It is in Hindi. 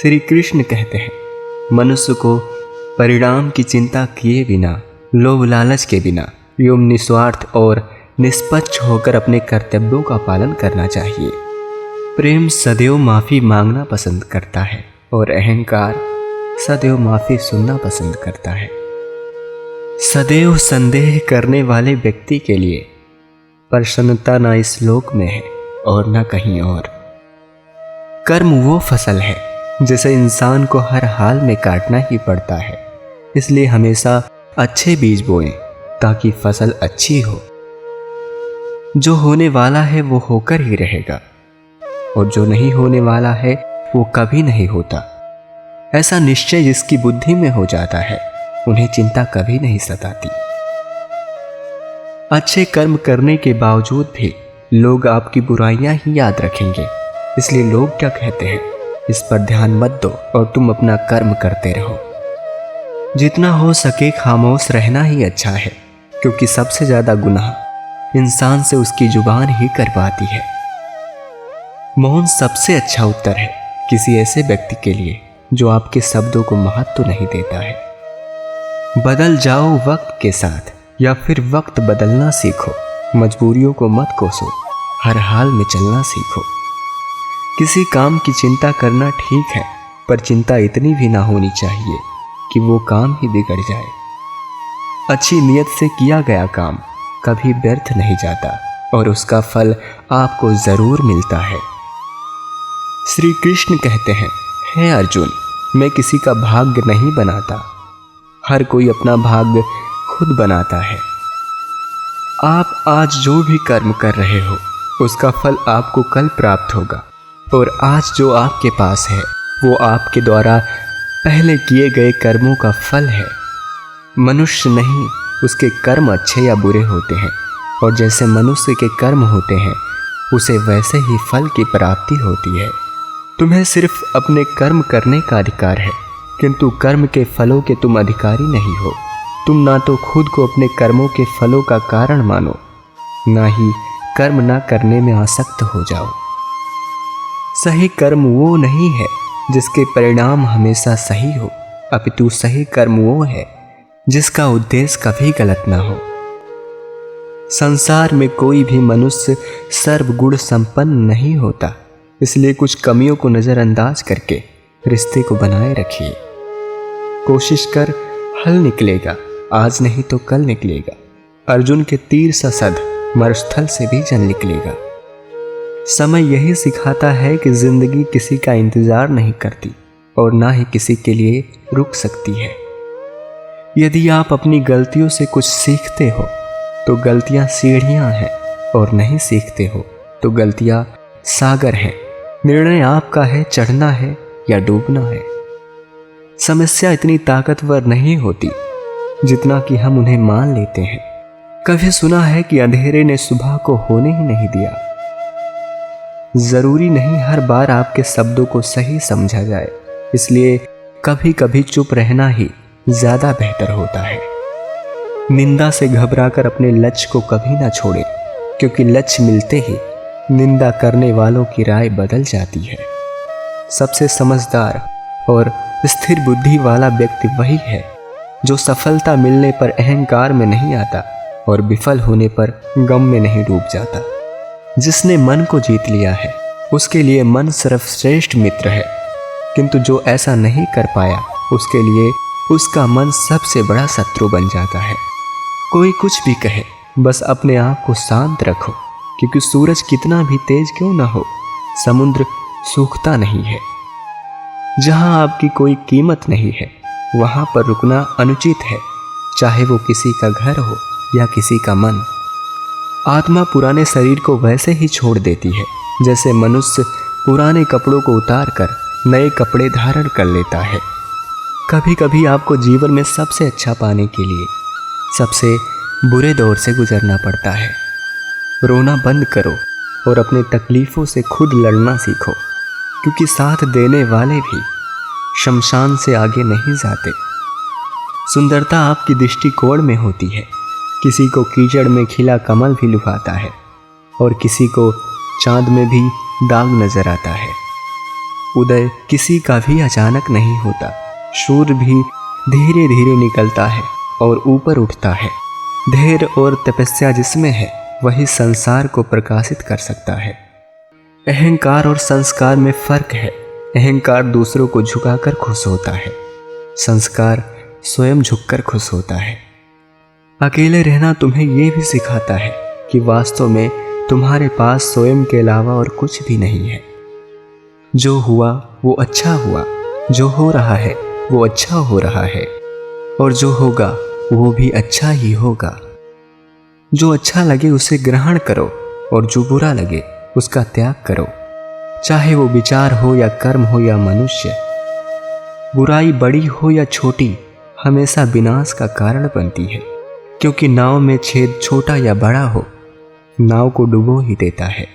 श्री कृष्ण कहते हैं, मनुष्य को परिणाम की चिंता किए बिना, लोभ लालच के बिना एवं निस्वार्थ और निष्पक्ष होकर अपने कर्तव्यों का पालन करना चाहिए। प्रेम सदैव माफ़ी मांगना पसंद करता है और अहंकार सदैव माफ़ी सुनना पसंद करता है। सदैव संदेह करने वाले व्यक्ति के लिए प्रसन्नता न इस लोक में है और न कहीं और। कर्म वो फसल है जिसे इंसान को हर हाल में काटना ही पड़ता है, इसलिए हमेशा अच्छे बीज बोएं ताकि फसल अच्छी हो। जो होने वाला है वो होकर ही रहेगा और जो नहीं होने वाला है वो कभी नहीं होता। ऐसा निश्चय जिसकी बुद्धि में हो जाता है उन्हें चिंता कभी नहीं सताती। अच्छे कर्म करने के बावजूद भी लोग आपकी बुराइयां ही याद रखेंगे, इसलिए लोग क्या कहते हैं इस पर ध्यान मत दो और तुम अपना कर्म करते रहो। जितना हो सके खामोश रहना ही अच्छा है, क्योंकि सबसे ज्यादा गुनाह इंसान से उसकी जुबान ही कर पाती है। मौन सबसे अच्छा उत्तर है किसी ऐसे व्यक्ति के लिए जो आपके शब्दों को महत्व नहीं देता है। बदल जाओ वक्त के साथ या फिर वक्त बदलना सीखो। मजबूरियों को मत कोसो, हर हाल में चलना सीखो। किसी काम की चिंता करना ठीक है, पर चिंता इतनी भी ना होनी चाहिए कि वो काम ही बिगड़ जाए। अच्छी नीयत से किया गया काम कभी व्यर्थ नहीं जाता और उसका फल आपको जरूर मिलता है। श्री कृष्ण कहते हैं, हे अर्जुन, मैं किसी का भाग्य नहीं बनाता, हर कोई अपना भाग्य खुद बनाता है। आप आज जो भी कर्म कर रहे हो उसका फल आपको कल प्राप्त होगा, और आज जो आपके पास है वो आपके द्वारा पहले किए गए कर्मों का फल है। मनुष्य नहीं, उसके कर्म अच्छे या बुरे होते हैं, और जैसे मनुष्य के कर्म होते हैं उसे वैसे ही फल की प्राप्ति होती है। तुम्हें सिर्फ अपने कर्म करने का अधिकार है, किंतु कर्म के फलों के तुम अधिकारी नहीं हो। तुम ना तो खुद को अपने कर्मों के फलों का कारण मानो, ना ही कर्म ना करने में आसक्त हो जाओ। सही कर्म वो नहीं है जिसके परिणाम हमेशा सही हो, अपितु सही कर्म वो है जिसका उद्देश्य कभी गलत ना हो। संसार में कोई भी मनुष्य सर्वगुण संपन्न नहीं होता, इसलिए कुछ कमियों को नजरअंदाज करके रिश्ते को बनाए रखिए। कोशिश कर, हल निकलेगा, आज नहीं तो कल निकलेगा। अर्जुन के तीर सा सद मरुस्थल से भी जल निकलेगा। समय यही सिखाता है कि जिंदगी किसी का इंतजार नहीं करती और ना ही किसी के लिए रुक सकती है। यदि आप अपनी गलतियों से कुछ सीखते हो तो गलतियां सीढ़ियां हैं, और नहीं सीखते हो तो गलतियां सागर हैं। निर्णय आपका है, चढ़ना है या डूबना है। समस्या इतनी ताकतवर नहीं होती जितना कि हम उन्हें मान लेते हैं। कभी सुना है कि अंधेरे ने सुबह को होने ही नहीं दिया। जरूरी नहीं हर बार आपके शब्दों को सही समझा जाए, इसलिए कभी कभी चुप रहना ही ज्यादा बेहतर होता है। निंदा से घबराकर अपने लक्ष्य को कभी ना छोड़े, क्योंकि लक्ष्य मिलते ही निंदा करने वालों की राय बदल जाती है। सबसे समझदार और स्थिर बुद्धि वाला व्यक्ति वही है जो सफलता मिलने पर अहंकार में नहीं आता और विफल होने पर गम में नहीं डूब जाता। जिसने मन को जीत लिया है उसके लिए मन सर्वश्रेष्ठ मित्र है, किंतु जो ऐसा नहीं कर पाया उसके लिए उसका मन सबसे बड़ा शत्रु बन जाता है। कोई कुछ भी कहे, बस अपने आप को शांत रखो, क्योंकि सूरज कितना भी तेज क्यों ना हो, समुद्र सूखता नहीं है। जहां आपकी कोई कीमत नहीं है वहां पर रुकना अनुचित है, चाहे वो किसी का घर हो या किसी का मन। आत्मा पुराने शरीर को वैसे ही छोड़ देती है जैसे मनुष्य पुराने कपड़ों को उतार कर नए कपड़े धारण कर लेता है। कभी कभी आपको जीवन में सबसे अच्छा पाने के लिए सबसे बुरे दौर से गुजरना पड़ता है। रोना बंद करो और अपने तकलीफों से खुद लड़ना सीखो, क्योंकि साथ देने वाले भी शमशान से आगे नहीं जाते। सुंदरता आपकी दृष्टिकोण में होती है। किसी को कीचड़ में खिला कमल भी लुभाता है और किसी को चांद में भी दाग नजर आता है। उदय किसी का भी अचानक नहीं होता। सूर्य भी धीरे धीरे निकलता है और ऊपर उठता है। धैर्य और तपस्या जिसमें है वही संसार को प्रकाशित कर सकता है। अहंकार और संस्कार में फर्क है। अहंकार दूसरों को झुकाकर खुश होता है, संस्कार स्वयं झुककर खुश होता है। अकेले रहना तुम्हें यह भी सिखाता है कि वास्तव में तुम्हारे पास स्वयं के अलावा और कुछ भी नहीं है। जो हुआ वो अच्छा हुआ, जो हो रहा है वो अच्छा हो रहा है, और जो होगा वो भी अच्छा ही होगा। जो अच्छा लगे उसे ग्रहण करो और जो बुरा लगे उसका त्याग करो, चाहे वो विचार हो या कर्म हो या मनुष्य। बुराई बड़ी हो या छोटी हमेशा विनाश का कारण बनती है, क्योंकि नाव में छेद छोटा या बड़ा हो नाव को डुबो ही देता है।